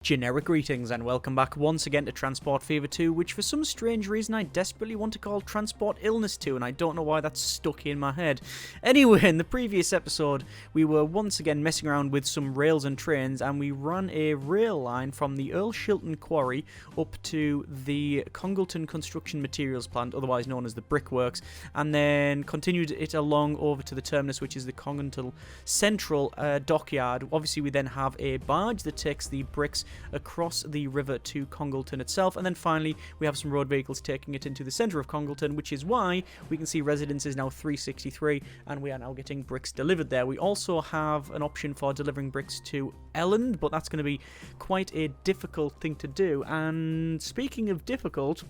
Generic greetings and welcome back once again to Transport Fever 2, which for some strange reason I desperately want to call Transport Illness 2, and I don't know why that's stuck in my head. Anyway, in the previous episode, we were once again messing around with some rails and trains, and we ran a rail line from the Earl Shilton Quarry up to the Congleton Construction Materials Plant, otherwise known as the Brickworks, and then continued it along over to the terminus, which is the Congleton Central Dockyard. Obviously, we then have a barge that takes the bricks across the river to Congleton itself, and then finally we have some road vehicles taking it into the centre of Congleton, which is why we can see residence is now 363 and we are now getting bricks delivered there. We also have an option for delivering bricks to Elland, but that's going to be quite a difficult thing to do. And speaking of difficult,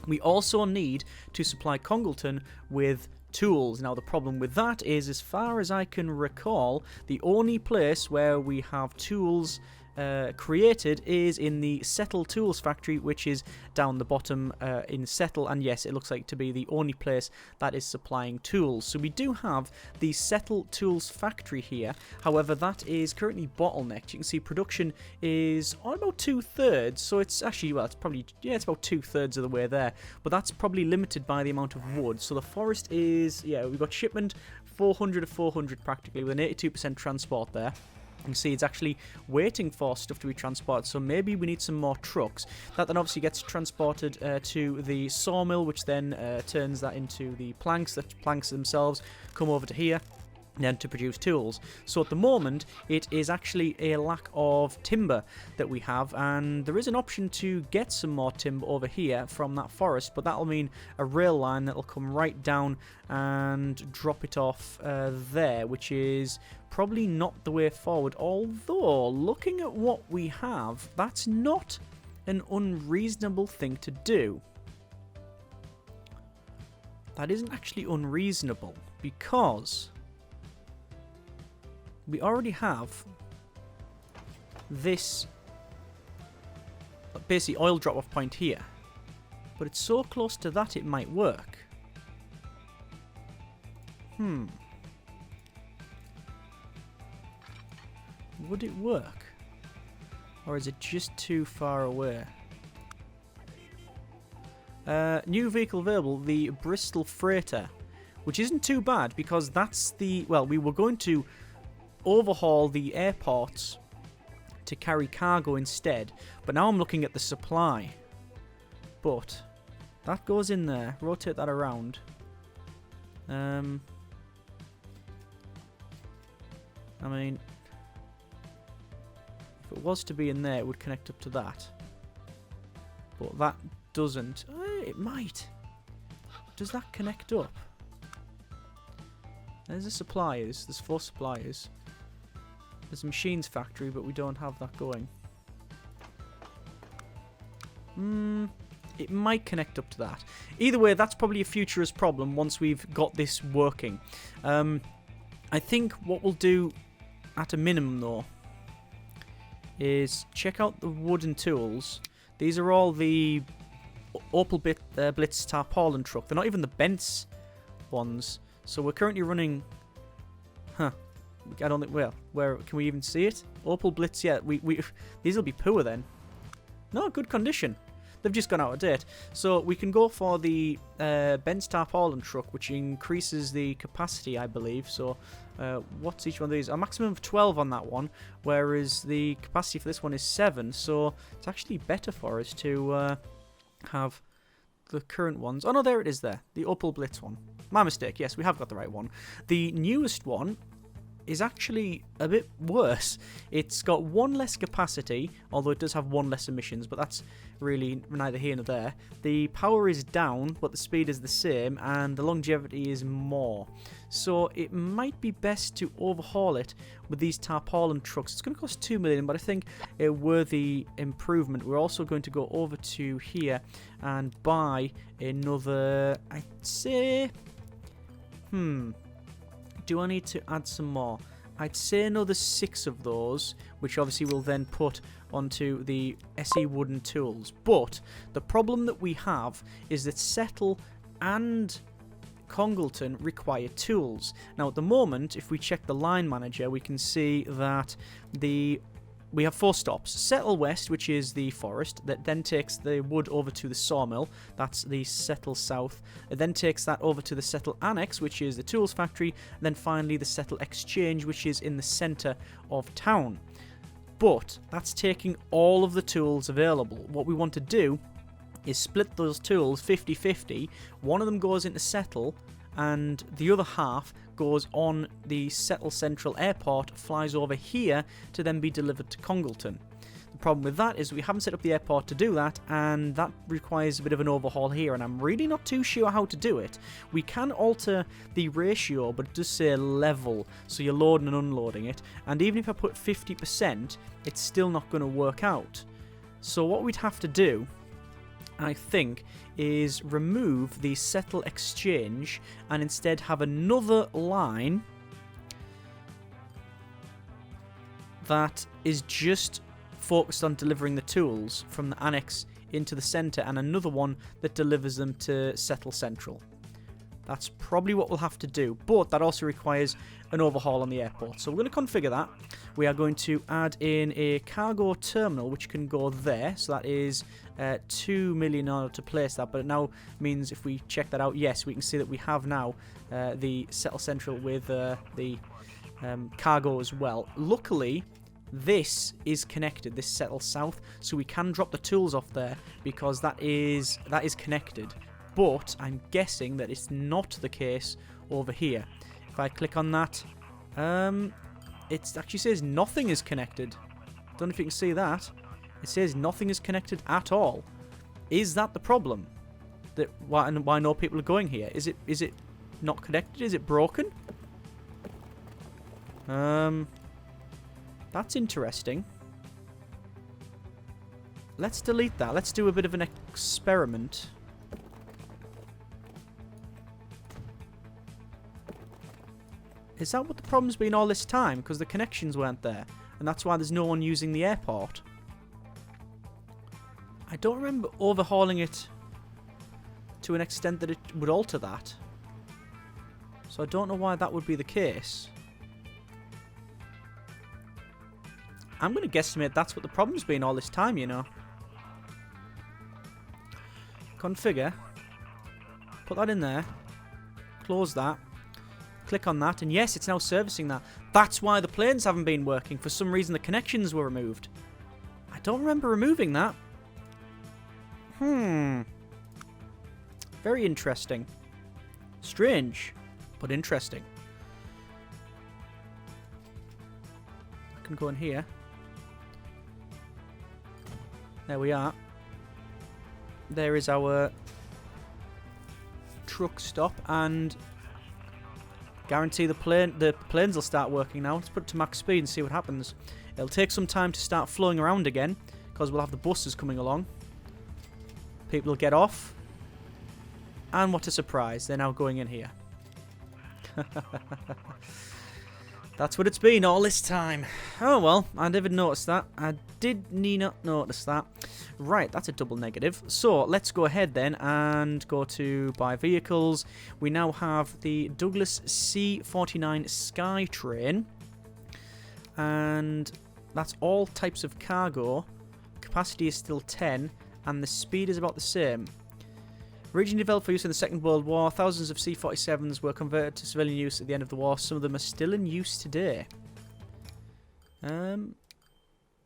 we also need to supply Congleton with tools. Now the problem with that is, as far as I can recall, the only place where we have tools created is in the Settle Tools factory, which is down the bottom in Settle, and yes, it looks like to be the only place that is supplying tools. So we do have the Settle Tools factory here, however that is currently bottlenecked. You can see production is on about 2/3, so it's actually, well, it's probably, yeah, it's about 2/3 of the way there, but that's probably limited by the amount of wood. So the forest is, yeah, we've got shipment 400 to 400 practically, with an 82% transport there. You can see it's actually waiting for stuff to be transported, so maybe we need some more trucks. That then obviously gets transported to the sawmill, which then turns that into the planks. The planks themselves come over to here, then to produce tools. So at the moment it is actually a lack of timber that we have, and there is an option to get some more timber over here from that forest, but that'll mean a rail line that'll come right down and drop it off there, which is probably not the way forward. Although looking at what we have, that's not an unreasonable thing to do. That isn't actually unreasonable, because we already have this basically oil drop-off point here, but it's so close to that it might work. Would it work? Or is it just too far away? New vehicle available, the Bristol Freighter, which isn't too bad because that's the, well, we were going to overhaul the airports to carry cargo instead, but now I'm looking at the supply. But that goes in there, rotate that around. I mean, if it was to be in there, it would connect up to that, but that doesn't. It might. Does that connect up? There's the suppliers. There's 4 suppliers. There's a machines factory, but we don't have that going. It might connect up to that. Either way, that's probably a futurist problem once we've got this working. I think what we'll do at a minimum, though, is check out the wooden tools. These are all the Opel Blitz tarpaulin truck. They're not even the Bent's ones. So we're currently running... I don't think, well, where can we even see it? Opel Blitz, yeah, these will be poor then. No, good condition. They've just gone out of date. So we can go for the Benz tarpaulin truck, which increases the capacity, I believe. So what's each one of these? A maximum of 12 on that one, whereas the capacity for this one is 7. So it's actually better for us to have the current ones. Oh no, there it is there. The Opel Blitz one. My mistake, yes, we have got the right one. The newest one is actually a bit worse. It's got 1 less capacity, although it does have 1 less emissions, but that's really neither here nor there. The power is down, but the speed is the same, and the longevity is more. So it might be best to overhaul it with these tarpaulin trucks. It's going to cost 2 million, but I think a worthy improvement. We're also going to go over to here and buy another, I'd say, do I need to add some more? I'd say another 6 of those, which obviously we'll then put onto the SE wooden tools. But the problem that we have is that Settle and Congleton require tools. Now at the moment, if we check the line manager, we can see that the we have 4 stops. Settle West, which is the forest, that then takes the wood over to the sawmill. That's the Settle South. It then takes that over to the Settle Annex, which is the tools factory. And then finally the Settle Exchange, which is in the centre of town. But that's taking all of the tools available. What we want to do is split those tools 50-50. One of them goes into Settle, and the other half goes on the Settle Central Airport, flies over here to then be delivered to Congleton. The problem with that is we haven't set up the airport to do that, and that requires a bit of an overhaul here, and I'm really not too sure how to do it. We can alter the ratio, but it does say level, so you're loading and unloading it, and even if I put 50%, it's still not going to work out. So what we'd have to do, I think, is remove the Settle Exchange and instead have another line that is just focused on delivering the tools from the annex into the centre, and another one that delivers them to Settle Central. That's probably what we'll have to do, but that also requires an overhaul on the airport. So we're going to configure that. We are going to add in a cargo terminal, which can go there. So that is 2 million in order to place that, but it now means if we check that out, yes, we can see that we have now the Settle Central with the cargo as well. Luckily, this is connected, this Settle South, so we can drop the tools off there because that is connected. But I'm guessing that it's not the case over here. If I click on that, it actually says nothing is connected. Don't know if you can see that. It says nothing is connected at all. Is that the problem? Why no people are going here? Is it not connected? Is it broken? That's interesting. Let's delete that. Let's do a bit of an experiment. Is that what the problem's been all this time? Because the connections weren't there, and that's why there's no one using the airport. I don't remember overhauling it to an extent that it would alter that. So I don't know why that would be the case. I'm going to guesstimate that's what the problem's been all this time, you know. Configure. Put that in there. Close that. Click on that, and yes, it's now servicing that. That's why the planes haven't been working. For some reason, the connections were removed. I don't remember removing that. Very interesting. Strange, but interesting. I can go in here. There we are. There is our truck stop, and guarantee the planes will start working now. Let's put it to max speed and see what happens. It'll take some time to start flowing around again because we'll have the buses coming along. People will get off. And what a surprise, they're now going in here. That's what it's been all this time. Oh well, I didn't notice that. I did not notice that. Right, that's a double negative. So let's go ahead then and go to buy vehicles. We now have the Douglas C49 Skytrain. And that's all types of cargo. Capacity is still 10 and the speed is about the same. Originally developed for use in the Second World War, thousands of C-47s were converted to civilian use at the end of the war. Some of them are still in use today. The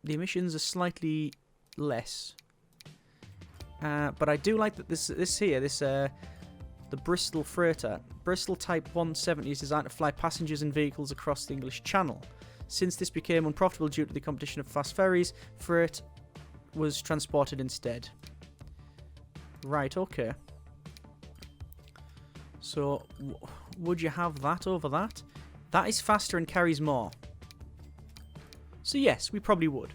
emissions are slightly less. But I do like that the Bristol Freighter. Bristol Type 170 is designed to fly passengers and vehicles across the English Channel. Since this became unprofitable due to the competition of fast ferries, freight was transported instead. Right, okay. So, would you have that over that? That is faster and carries more. So yes, we probably would.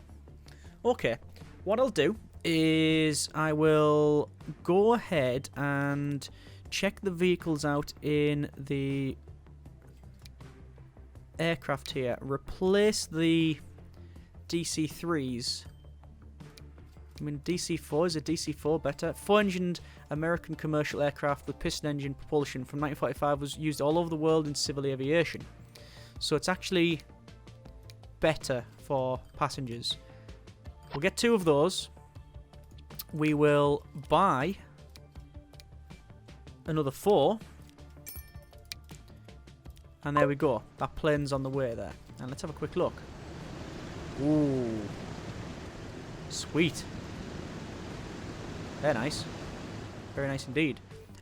Okay, what I'll do is I will go ahead and check the vehicles out in the aircraft here. Replace the DC-3s. I mean, DC-4, is a DC-4 better? 4-engined American commercial aircraft with piston engine propulsion from 1945 was used all over the world in civil aviation. So it's actually better for passengers. We'll get 2 of those. We will buy another 4. And there we go. That plane's on the way there. And let's have a quick look. Ooh. Sweet. Very nice. Very nice indeed.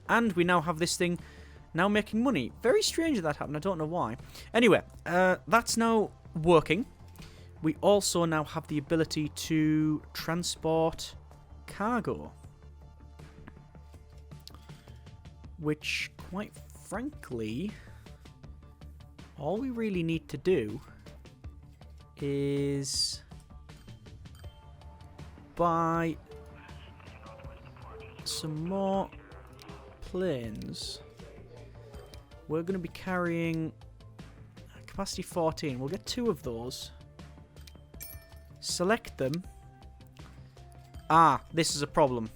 And we now have this thing now making money. Very strange that happened. I don't know why. Anyway, that's now working. We also now have the ability to transport cargo. Which, quite frankly, all we really need to do is buy some more planes. We're going to be carrying capacity 14. We'll get 2 of those. Select them. Ah, this is a problem.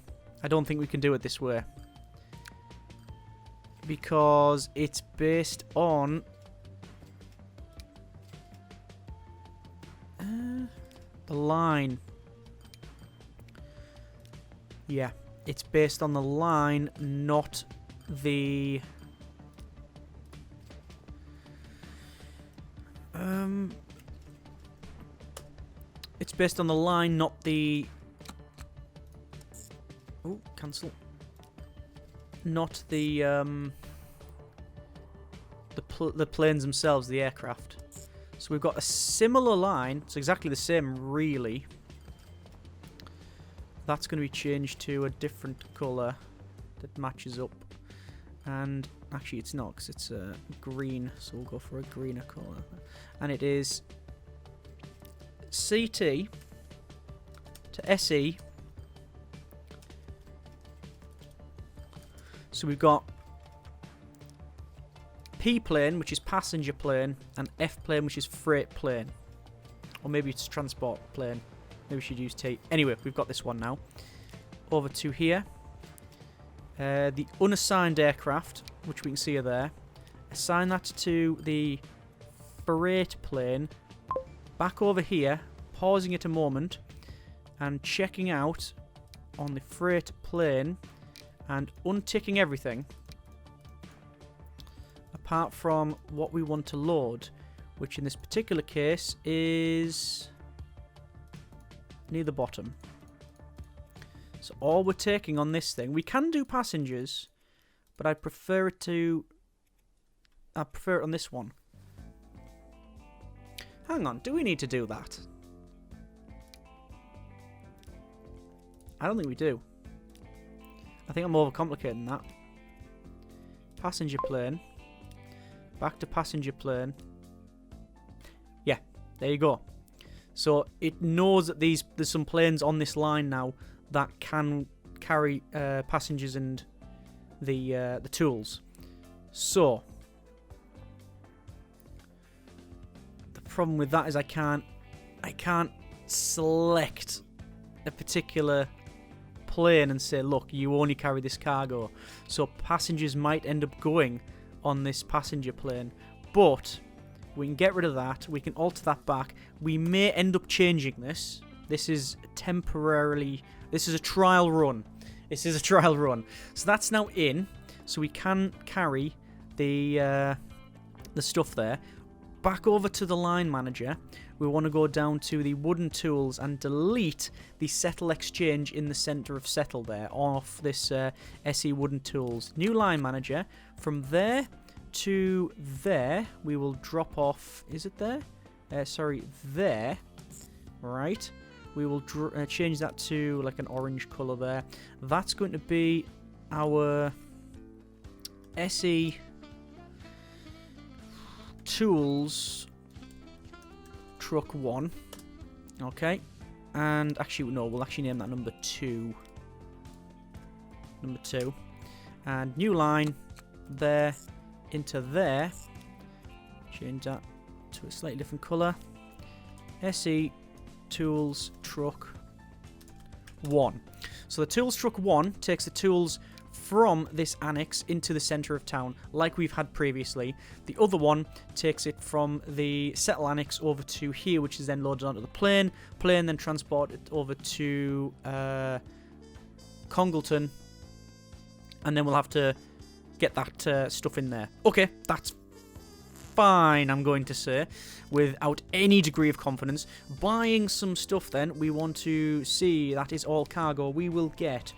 I don't think we can do it this way. Because it's based on the line. Yeah, it's based on the line, not the... It's based on the line, not the... Oh, cancel. Not the planes themselves, the aircraft. So we've got a similar line. It's exactly the same, really. That's going to be changed to a different colour that matches up. And actually it's not, because it's green. So we'll go for a greener colour. And it is CT to SE. So we've got P plane, which is passenger plane, and F plane, which is freight plane. Or maybe it's transport plane. Maybe we should use T. Anyway, we've got this one now. Over to here. The unassigned aircraft, which we can see are there. Assign that to the freight plane. Back over here, pausing it a moment, and checking out on the freight plane, and unticking everything. Apart from what we want to load, which in this particular case is near the bottom. So all we're taking on this thing, we can do passengers, but I prefer it on this one. Hang on, do we need to do that? I don't think we do. I think I'm overcomplicating that. Passenger plane. Back to passenger plane. Yeah, there you go. So it knows that there's some planes on this line now that can carry passengers and the tools. So the problem with that is I can't select a particular plane and say, look, you only carry this cargo. So passengers might end up going on this passenger plane, but we can get rid of that. We can alter that back. We may end up changing this. This is temporarily. This is a trial run. This is a trial run. So that's now in. So we can carry the stuff there. Back over to the line manager. We want to go down to the wooden tools and delete the settle exchange in the center of settle there off this SE wooden tools. New line manager. From there to there, we will drop off. Is it there? Sorry, there. Right. We will change that to like an orange color there. That's going to be our SE tools truck 1. Okay. And actually, no, we'll actually name that number 2. Number 2. And new line there into there. Change that to a slightly different color. SE tools truck 1. So the tools truck 1 takes the tools from this annex into the centre of town, like we've had previously. The other one takes it from the settle annex over to here, which is then loaded onto the plane. Plane then transported over to Congleton, and then we'll have to get that stuff in there. Okay, that's fine, I'm going to say, without any degree of confidence. Buying some stuff then, we want to see that is all cargo. We will get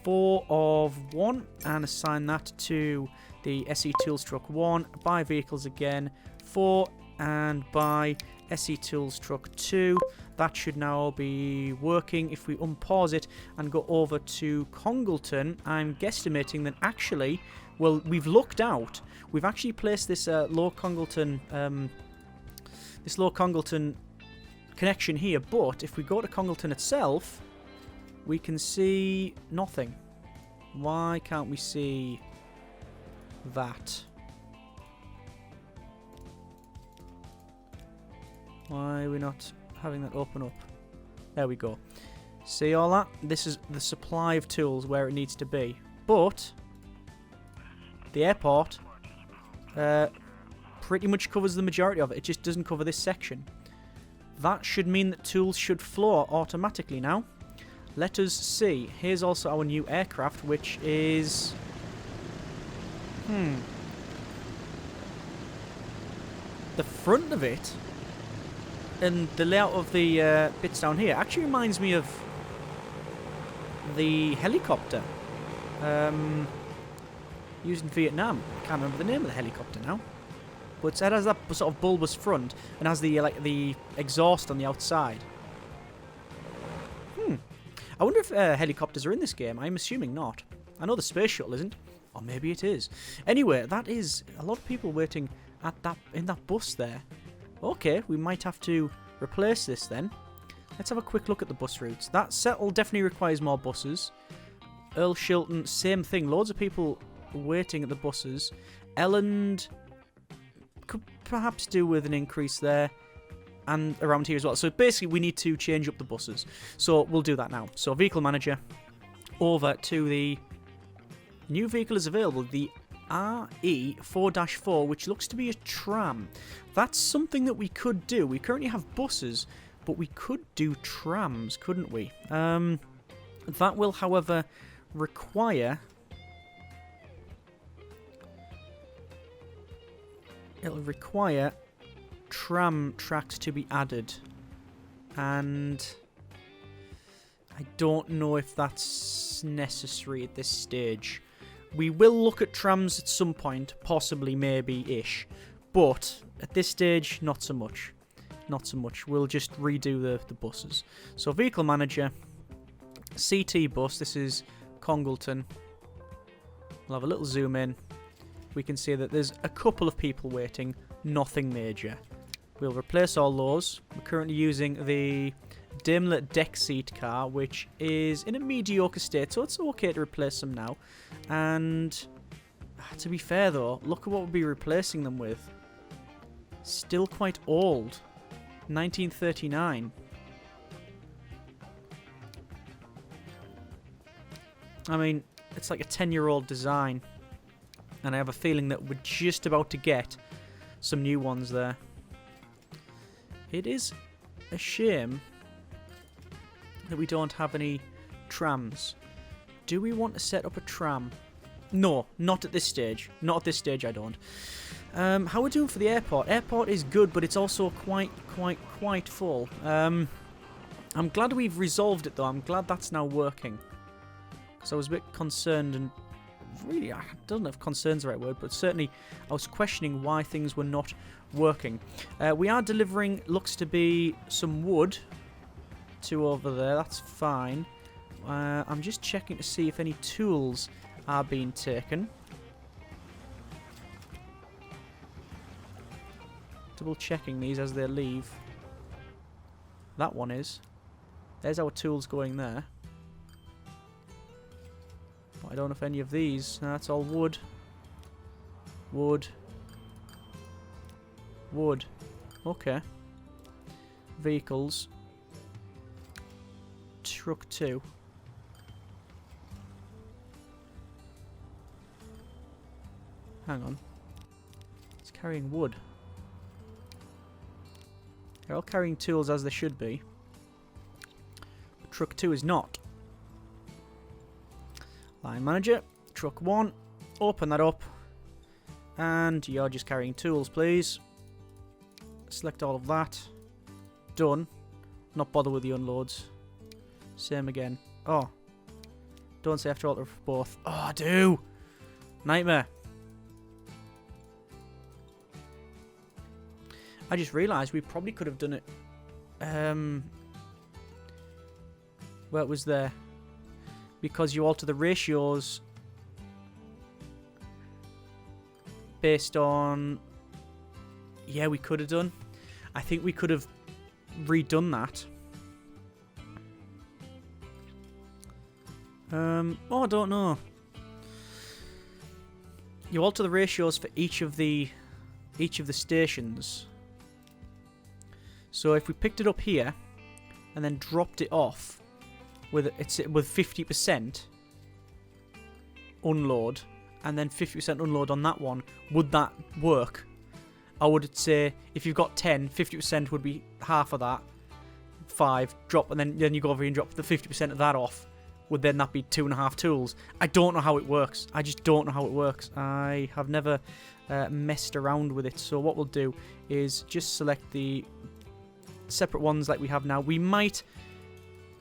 4 of 1 and assign that to the SE Tools Truck 1. Buy vehicles again, 4, and buy SE Tools Truck 2. That should now be working. If we unpause it and go over to Congleton, I'm guesstimating that actually, well, we've looked out. We've actually placed this low Congleton connection here, but if we go to Congleton itself, we can see nothing. Why can't we see that? Why are we not having that open up? There we go. See all that? This is the supply of tools where it needs to be. But the airport pretty much covers the majority of it. It just doesn't cover this section. That should mean that tools should flow automatically now. Let us see. Here's also our new aircraft, which is... the front of it and the layout of the bits down here actually reminds me of the helicopter used in Vietnam. I can't remember the name of the helicopter now, but it has that sort of bulbous front and has the like the exhaust on the outside. I wonder if helicopters are in this game. I'm assuming not. I know the space shuttle isn't, or maybe it is. Anyway, that is a lot of people waiting at in that bus there. Okay, we might have to replace this then. Let's have a quick look at the bus routes. That settle definitely requires more buses. Earl Shilton, same thing. Loads of people waiting at the buses. Elland could perhaps do with an increase there. And around here as well. So basically we need to change up the buses. So we'll do that now. So vehicle manager over to the new vehicle is available. The RE4-4, which looks to be a tram. That's something that we could do. We currently have buses, but we could do trams, couldn't we? That will, however, require... it'll require tram tracks to be added. And I don't know if that's necessary at this stage. We will look at trams at some point, possibly, maybe-ish. But at this stage, not so much. Not so much. We'll just redo the buses. So vehicle manager, CT bus, this is Congleton. We'll have a little zoom in. We can see that there's a couple of people waiting, nothing major. We'll replace all those. We're currently using the Daimler deck seat car, which is in a mediocre state, so it's okay to replace them now. And to be fair though, look at what we'll be replacing them with. Still quite old. 1939. I mean, it's like a 10-year-old design. And I have a feeling that we're just about to get some new ones there. It is a shame that we don't have any trams. Do we want to set up a tram? No, not at this stage. Not at this stage, I don't. How are we doing for the airport? Airport is good, but it's also quite full. I'm glad we've resolved it, though. I'm glad that's now working. Because I was a bit concerned, and really, I don't know if concern's the right word, but certainly I was questioning why things were not working. We are delivering, looks to be, some wood to over there. That's fine. I'm just checking to see if any tools are being taken. Double checking these as they leave. That one is. There's our tools going there. But I don't know if any of these. No, that's all wood. Wood. Wood. Okay. Vehicles. Truck 2. Hang on. It's carrying wood. They're all carrying tools as they should be. But truck 2 is not. Line manager. Truck 1. Open that up. And you're just carrying tools, please. Select all of that. Done. Not bother with the unloads. Same again. Oh. Don't say I have to alter for both. Oh, I do! Nightmare. I just realised we probably could have done it. Well, it was there. Because you alter the ratios based on... Yeah, we could have done. I think we could have redone that. Oh, I don't know. You alter the ratios for each of the stations. So if we picked it up here and then dropped it off with 50% unload and then 50% unload on that one, would that work? I would say if you've got 10, 50% would be half of that. 5, drop, and then you go over here and drop the 50% of that off. Would then that be 2.5 tools? I don't know how it works. I just don't know how it works. I have never messed around with it. So what we'll do is just select the separate ones like we have now. We might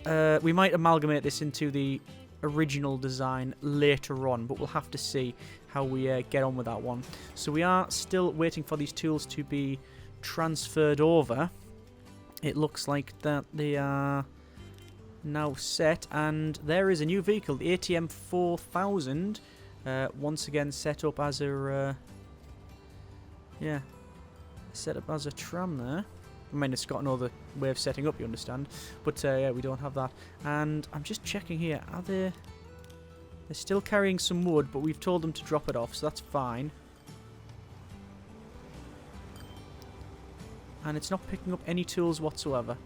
amalgamate this into the original design later on, but we'll have to see how we get on with that one. So we are still waiting for these tools to be transferred over. It looks like that they are now set, and there is a new vehicle, the ATM 4000, once again set up as a set up as a tram there. I mean, it's got another way of setting up, you understand, but yeah, we don't have that. And I'm just checking here, are they're still carrying some wood, but we've told them to drop it off, so that's fine. And it's not picking up any tools whatsoever.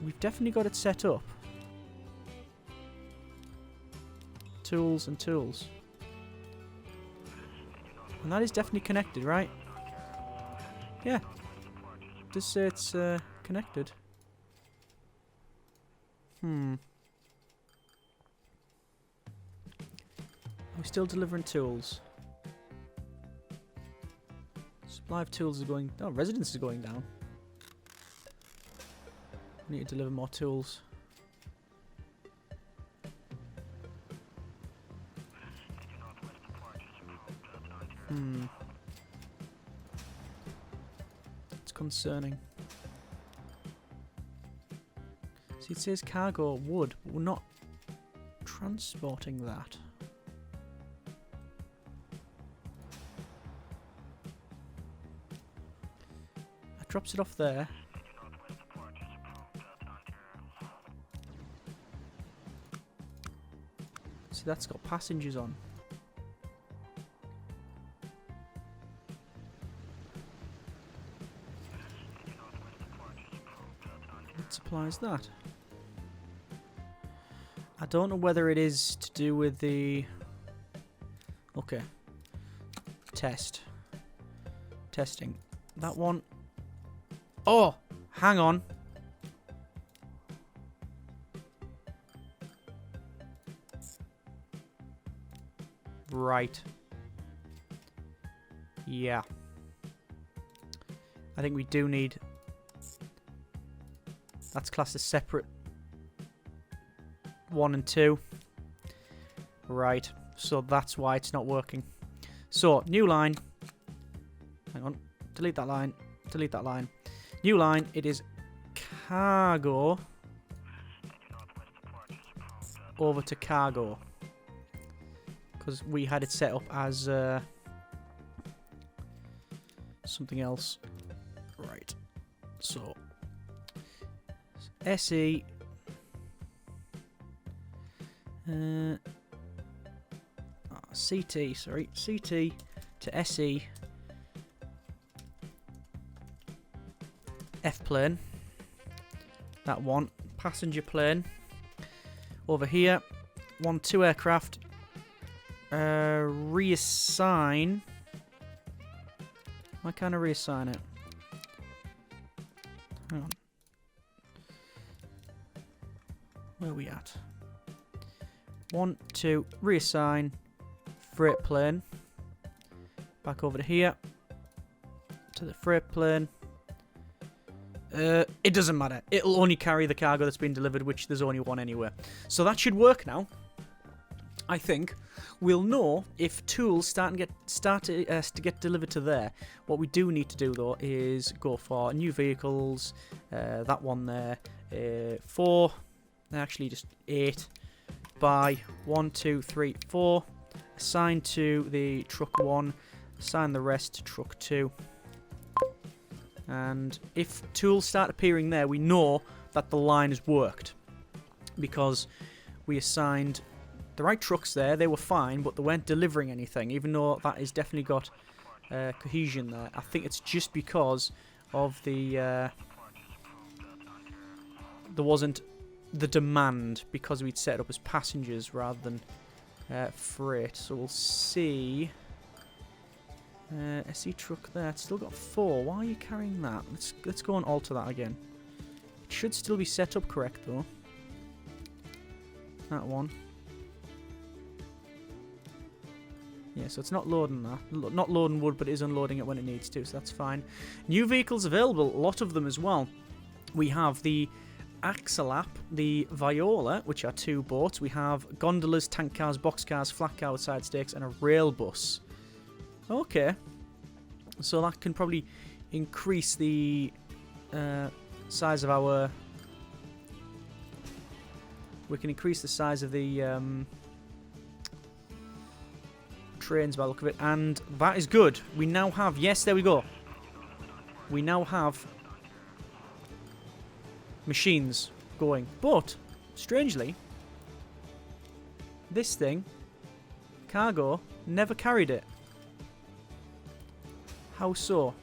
We've definitely got it set up. Tools and tools. And that is definitely connected, right? Yeah. Just say it's connected. Are we still delivering tools? Supply of tools is going... Oh, residence is going down. We need to deliver more tools. It's concerning. See, it says cargo wood, but we're not transporting that. That drops it off there. See, that's got passengers on. What supplies that? I don't know whether it is to do with the... Okay. Testing. That one. Oh! Hang on. Right. Yeah. I think we do need... That's classed as separate. 1 and 2. Right. So that's why it's not working. So, new line. Hang on. Delete that line. Delete that line. New line. It is cargo. Over to cargo. Because we had it set up as something else. Right. So, SE. CT, sorry. CT to SE. F plane. That one. Passenger plane. Over here. 2 aircraft. reassign. Why can't I reassign it? Hang on. Where are we at? 1, 2, reassign. Freight plane. Back over to here. To the freight plane. It doesn't matter. It'll only carry the cargo that's been delivered, which there's only one anyway. So that should work now. I think we'll know if tools start to get delivered to there. What we do need to do though is go for new vehicles. That one there, 4, actually just 8. By 1, 2, 3, 4. Assign to the truck 1. Assign the rest to truck 2. And if tools start appearing there, we know that the line has worked. Because we assigned the right trucks there. They were fine, but they weren't delivering anything. Even though that has definitely got cohesion there. I think it's just because of the... there wasn't the demand because we'd set it up as passengers rather than freight. So we'll see... SE truck there, it's still got 4. Why are you carrying that? Let's go and alter that again. It should still be set up correct though. That one. Yeah, so it's not loading that. Not loading wood, but it is unloading it when it needs to, so that's fine. New vehicles available, a lot of them as well. We have the Axolap, the Viola, which are 2 boats. We have gondolas, tank cars, box cars, flat car with side stakes, and a rail bus. Okay, so that can probably increase the size of our... We can increase the size of the trains by the look of it, and that is good. We now have... Yes, there we go. We now have machines going, but, strangely, this thing, cargo, never carried it. How so?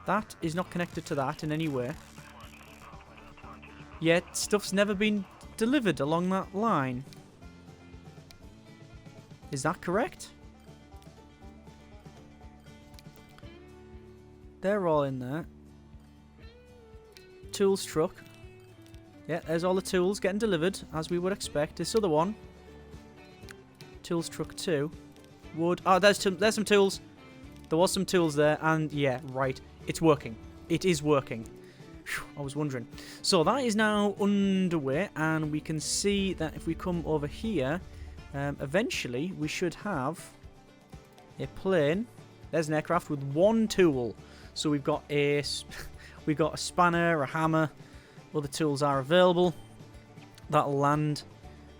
That is not connected to that in any way. Yet, stuff's never been delivered along that line. Is that correct? They're all in there. Tools truck. Yeah, there's all the tools getting delivered, as we would expect. This other one. Tools truck 2. Wood. Oh, there's some tools. There was some tools there, and yeah, right. It's working. It is working. Whew, I was wondering. So that is now underway, and we can see that if we come over here, eventually we should have a plane. There's an aircraft with 1 tool. So we've got a spanner, a hammer. Other tools are available. That'll land,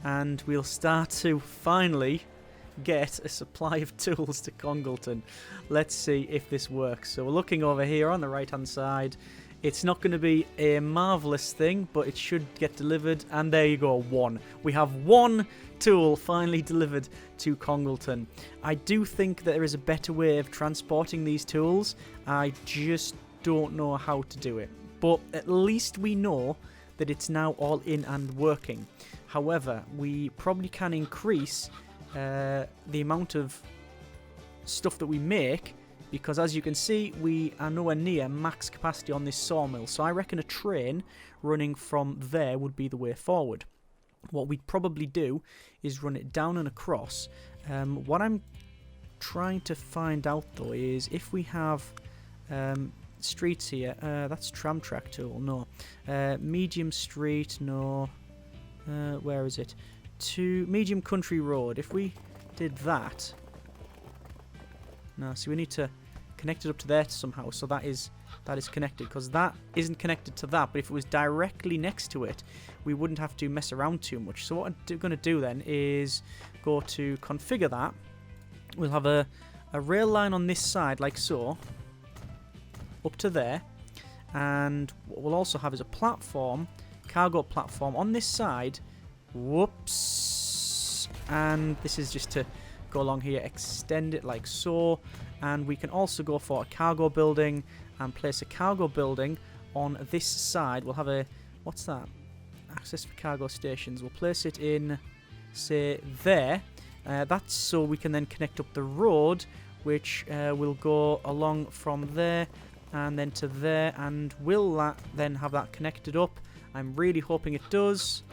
and we'll start to finally get a supply of tools to Congleton. Let's see if this works. So we're looking over here on the right hand side. It's not going to be a marvellous thing, but it should get delivered, and there you go, 1. We have 1 tool finally delivered to Congleton. I do think that there is a better way of transporting these tools. I just don't know how to do it, but at least we know that it's now all in and working. However, we probably can increase the amount of stuff that we make, because as you can see, we are nowhere near max capacity on this sawmill. So I reckon a train running from there would be the way forward. What we'd probably do is run it down and across. What I'm trying to find out though is if we have streets here. That's tram track tool, no. Medium street, no. Where is it? To medium country road. If we did that, no, so we need to connect it up to there somehow, so that is connected, because that isn't connected to that. But if it was directly next to it, we wouldn't have to mess around too much. So what I'm going to do then is go to configure that. We'll have a rail line on this side like so, up to there, and what we'll also have is a platform, cargo platform on this side. Whoops. And this is just to go along here, extend it like so. And we can also go for a cargo building and place a cargo building on this side. We'll have a, what's that? Access for cargo stations. We'll place it in say, there. That's so we can then connect up the road, which will go along from there and then to there. And will that then have that connected up? I'm really hoping it does.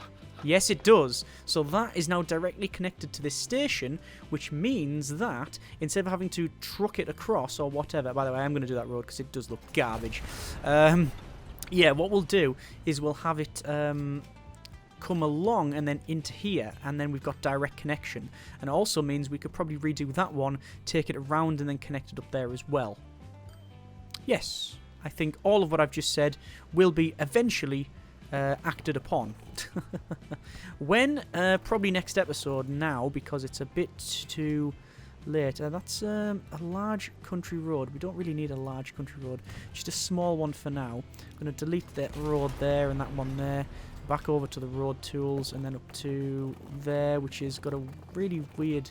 Yes, it does. So that is now directly connected to this station, which means that instead of having to truck it across or whatever, by the way, I'm going to do that road because it does look garbage. Yeah, what we'll do is we'll have it come along and then into here, and then we've got direct connection. And it also means we could probably redo that one, take it around and then connect it up there as well. Yes, I think all of what I've just said will be eventually acted upon. When? Probably next episode now, because it's a bit too late. That's a large country road. We don't really need a large country road, just a small one for now. I'm going to delete that road there and that one there, back over to the road tools, and then up to there, which has got a really weird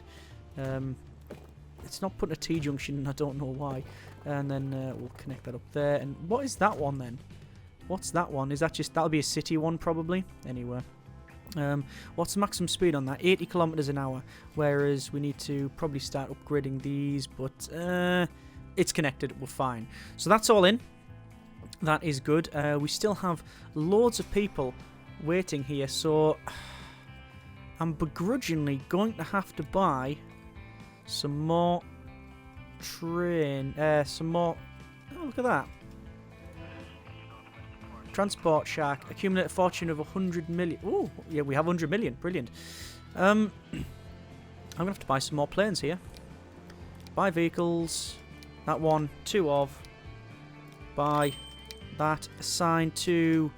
it's not putting a T-junction in, I don't know why. And then we'll connect that up there. And what is that one then? What's that one? Is that just... That'll be a city one, probably. Anyway. What's the maximum speed on that? 80 kilometers an hour. Whereas we need to probably start upgrading these. But it's connected. We're fine. So that's all in. That is good. We still have loads of people waiting here. So I'm begrudgingly going to have to buy some more some more... Oh, look at that. Transport Shark. Accumulate a fortune of 100 million. Oh, yeah, we have 100 million. Brilliant. I'm going to have to buy some more planes here. Buy vehicles. That one. 2 of. Buy that. Assign to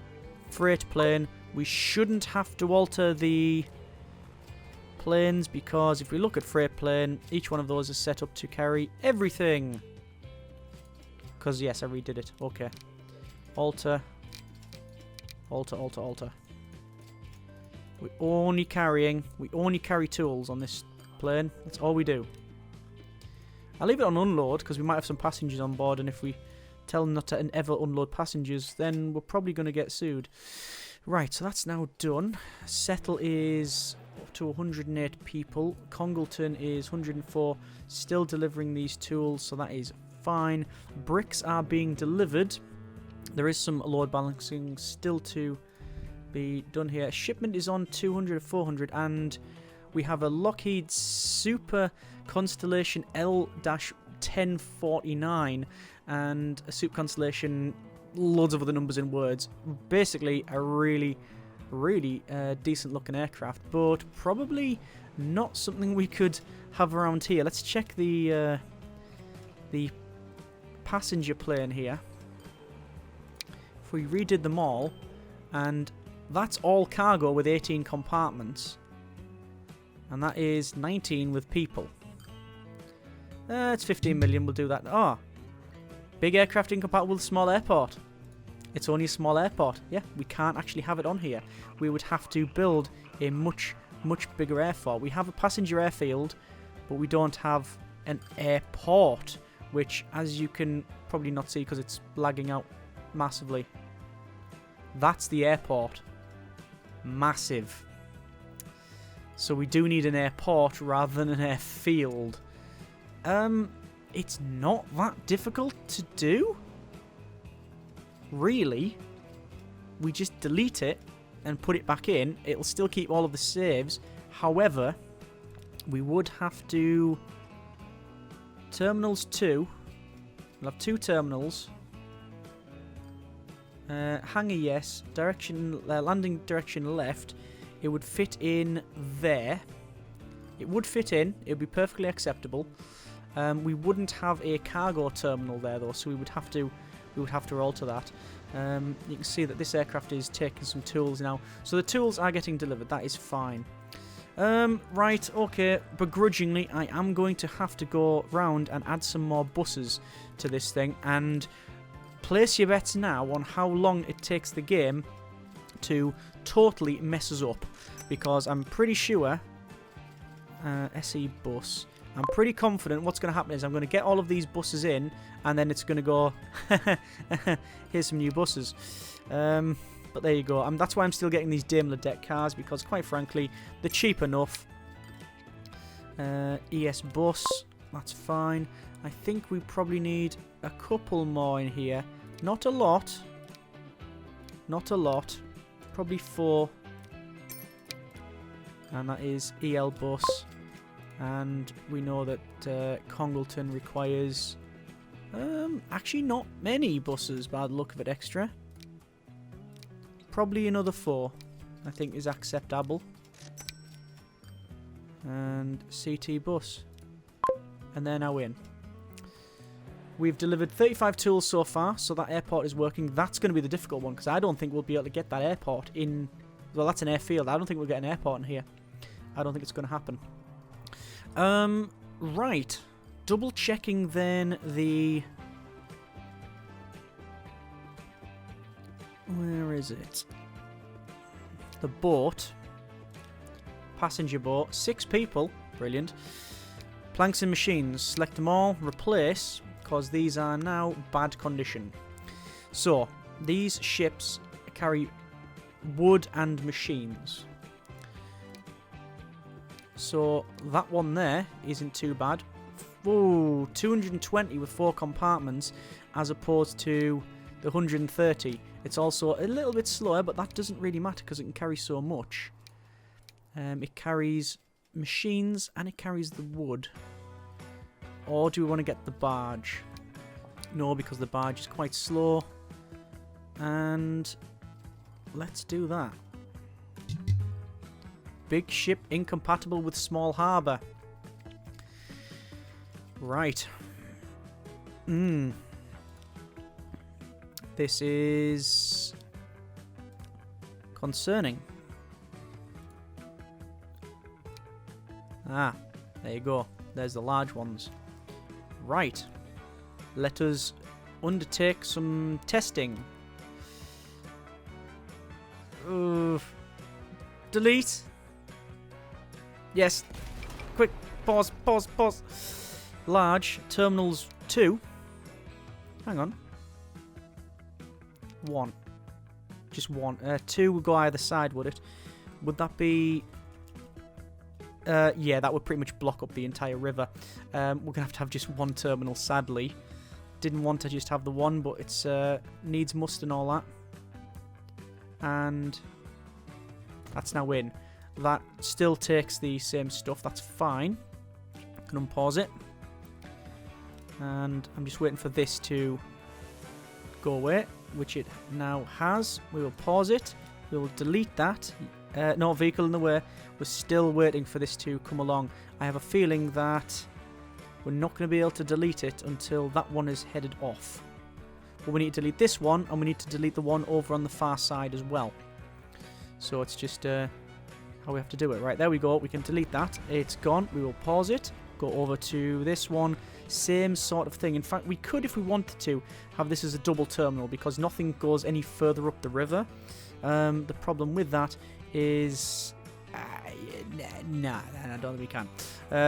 freight plane. We shouldn't have to alter the planes, because if we look at freight plane, each one of those is set up to carry everything. Because, yes, I redid it. Okay. Alter. Alter, alter, alter. We only carry tools on this plane. That's all we do. I'll leave it on unload, because we might have some passengers on board, and if we tell them not to ever unload passengers, then we're probably going to get sued. Right, so that's now done. Settle is up to 108 people. Congleton is 104, still delivering these tools, so that is fine. Bricks are being delivered. There is some load balancing still to be done here. Shipment is on 200 or 400, and we have a Lockheed Super Constellation L-1049 and a Super Constellation, loads of other numbers and words. Basically, a really decent looking aircraft, but probably not something we could have around here. Let's check the passenger plane here. If we redid them all, and that's all cargo with 18 compartments, and that is 19 with people. It's 15 million, we'll do that. Oh, big aircraft incompatible with small airport. It's only a small airport. Yeah, we can't actually have it on here. We would have to build a much bigger airport. We have a passenger airfield, but we don't have an airport, which, as you can probably not see because it's lagging out massively, that's the airport. Massive. So we do need an airport rather than an airfield. It's not that difficult to do. Really, we just delete it and put it back in. It'll still keep all of the saves. However, we would have to... Terminals 2. We'll have 2 terminals. Hangar, yes. Direction, landing direction left. It would fit in there. It would fit in. It would be perfectly acceptable. We wouldn't have a cargo terminal there though, so we would have to alter that. You can see that this aircraft is taking some tools now. So the tools are getting delivered. That is fine. Right, okay. Begrudgingly, I am going to have to go round and add some more buses to this thing. And place your bets now on how long it takes the game to totally mess us up. Because I'm pretty sure... SE bus... I'm pretty confident what's going to happen is I'm going to get all of these buses in, and then it's going to go, here's some new buses. But there you go. That's why I'm still getting these Daimler deck cars, because quite frankly, they're cheap enough. ES bus, that's fine. I think we probably need a couple more in here. Not a lot. Not a lot. Probably 4. And that is EL bus. And we know that Congleton requires actually not many buses by the look of it extra. Probably another 4 I think is acceptable. And CT bus. And they're now in. We've delivered 35 tools so far, so that airport is working. That's going to be the difficult one, because I don't think we'll be able to get that airport in... Well, that's an airfield. I don't think we'll get an airport in here. I don't think it's going to happen. Right. Double checking then the... Where is it? The boat. Passenger boat. 6 people. Brilliant. Planks and machines. Select them all. Replace, because these are now bad condition. So, these ships carry wood and machines. So, that one there isn't too bad. Whoa, 220 with 4 compartments as opposed to the 130. It's also a little bit slower, but that doesn't really matter because it can carry so much. It carries machines and it carries the wood. Or do we want to get the barge? No, because the barge is quite slow. And let's do that. Big ship incompatible with small harbour. Right. This is concerning. Ah, there you go. There's the large ones. Right. Let us undertake some testing. Delete. Yes. Quick. Pause. Pause. Pause. Large. Terminals 2. Hang on. 1. Just 1. 2 would go either side, would it? Would that be... yeah, that would pretty much block up the entire river. We're going to have just 1 terminal, sadly. Didn't want to just have the 1, but it's needs must and all that. And that's now in. That still takes the same stuff. That's fine. I can unpause it. And I'm just waiting for this to go away, which it now has. We will pause it. We will delete that. No vehicle in the way. We're still waiting for this to come along. I have a feeling that we're not going to be able to delete it until that one is headed off. But we need to delete this one, and we need to delete the one over on the far side as well. So it's just how we have to do it. Right, there we go. We can delete that. It's gone. We will pause it. Go over to this one. Same sort of thing. In fact, we could, if we wanted to, have this as a double terminal because nothing goes any further up the river. The problem with that is... nah, I don't think we can.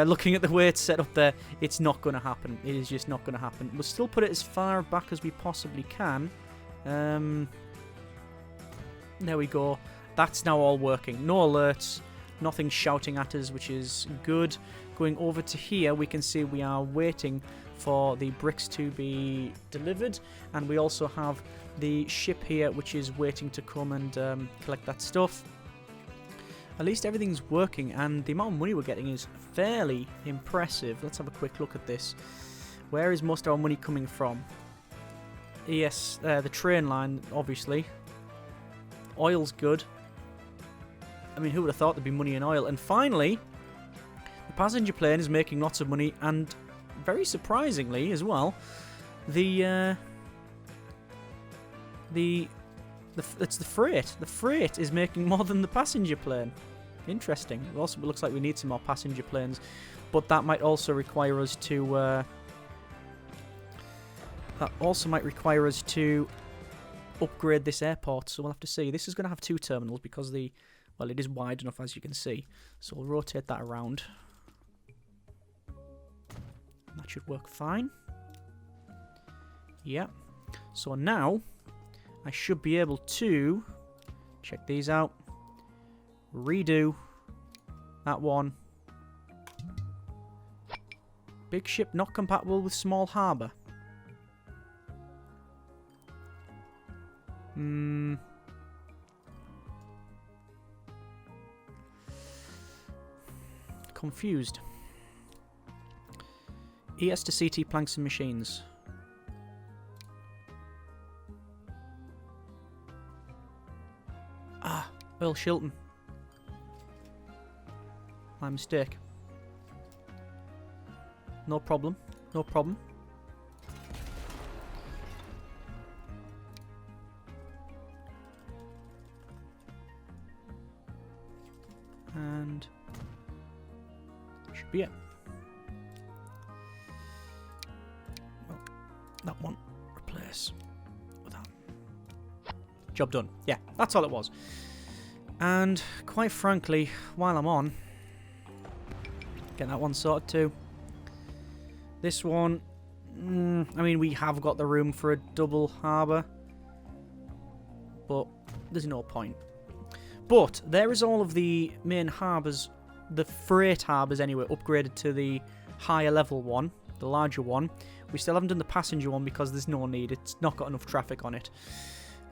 Looking at the way it's set up there, it's not going to happen. It is just not going to happen. We'll still put it as far back as we possibly can. There we go. That's now all working. No alerts. Nothing shouting at us, which is good. Going over to here, we can see we are waiting for the bricks to be delivered. And we also have the ship here, which is waiting to come and collect that stuff. At least everything's working, and the amount of money we're getting is fairly impressive. Let's have a quick look at this. Where is most of our money coming from? Yes, the train line, obviously. Oil's good. I mean, who would have thought there'd be money in oil? And finally, the passenger plane is making lots of money, and very surprisingly as well, it's the freight. The freight is making more than the passenger plane. Interesting. It also looks like we need some more passenger planes, but that might also require us to. Upgrade this airport. So we'll have to see. This is going to have 2 terminals because it is wide enough, as you can see. So we'll rotate that around. That should work fine. Yeah. So now I should be able to Check these out. Redo that one. Big ship not compatible with small harbour. Confused. ES to CT planks and machines. Ah, Earl Shilton. My mistake. No problem. No problem. And should be it. Well, that one. Replace with that. Job done. Yeah, that's all it was. And quite frankly, while I'm on, get that one sorted too. This one, I mean, we have got the room for a double harbour, but there's no point. But there is all of the main harbours, the freight harbours anyway, upgraded to the higher level one, the larger one. We still haven't done the passenger one because there's no need. It's not got enough traffic on it.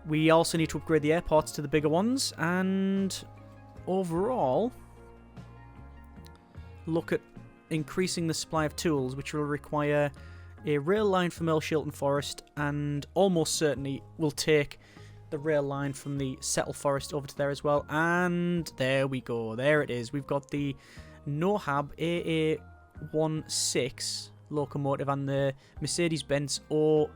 We also need to upgrade the airports to the bigger ones, and overall look at increasing the supply of tools, which will require a rail line from Earl Shilton Forest, and almost certainly will take the rail line from the Settle Forest over to there as well. And there we go. There it is. We've got the Nohab AA16 locomotive and the Mercedes-Benz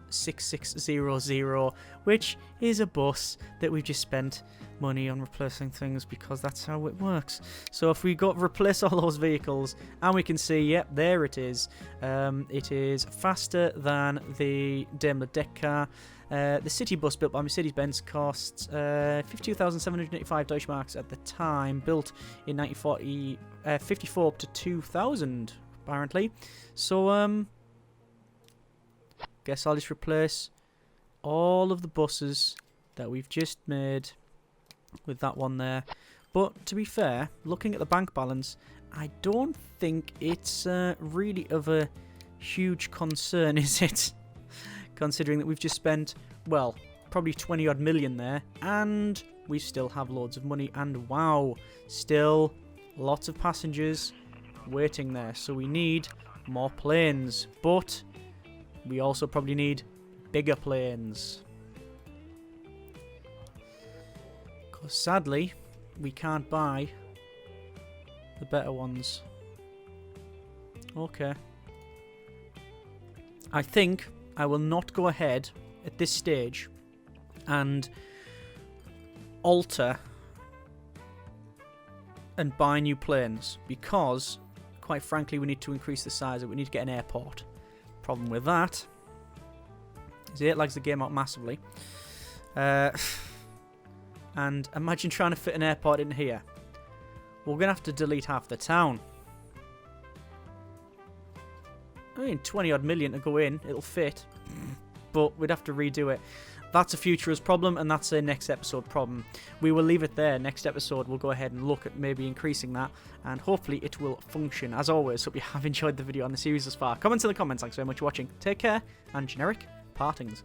06600, which is a bus that we've just spent money on replacing things because that's how it works. So if we replace all those vehicles, and we can see, yep, there it is. It is faster than the Daimler deck car. The city bus built by Mercedes-Benz costs 52,785 Deutschmarks at the time, built in 1954 up to 2000 apparently. So guess I'll just replace all of the buses that we've just made with that one there. But to be fair, looking at the bank balance, I don't think it's really of a huge concern, is it? Considering that we've just spent, well, probably 20 odd million there, and we still have loads of money, and wow, still lots of passengers waiting there. So we need more planes, but we also probably need bigger planes. Because sadly, we can't buy the better ones. Okay. I think I will not go ahead at this stage and alter and buy new planes, because quite frankly we need to increase the size of it. We need to get an airport. Problem with that is it lags the game out massively. And imagine trying to fit an airport in here. We're going to have to delete half the town. I mean, 20 odd million to go in, it'll fit, but we'd have to redo it. That's a Futurist problem, and that's a next episode problem. We will leave it there. Next episode, we'll go ahead and look at maybe increasing that, and hopefully it will function. As always, hope you have enjoyed the video and the series thus far. Comments in the comments. Thanks very much for watching. Take care, and generic partings.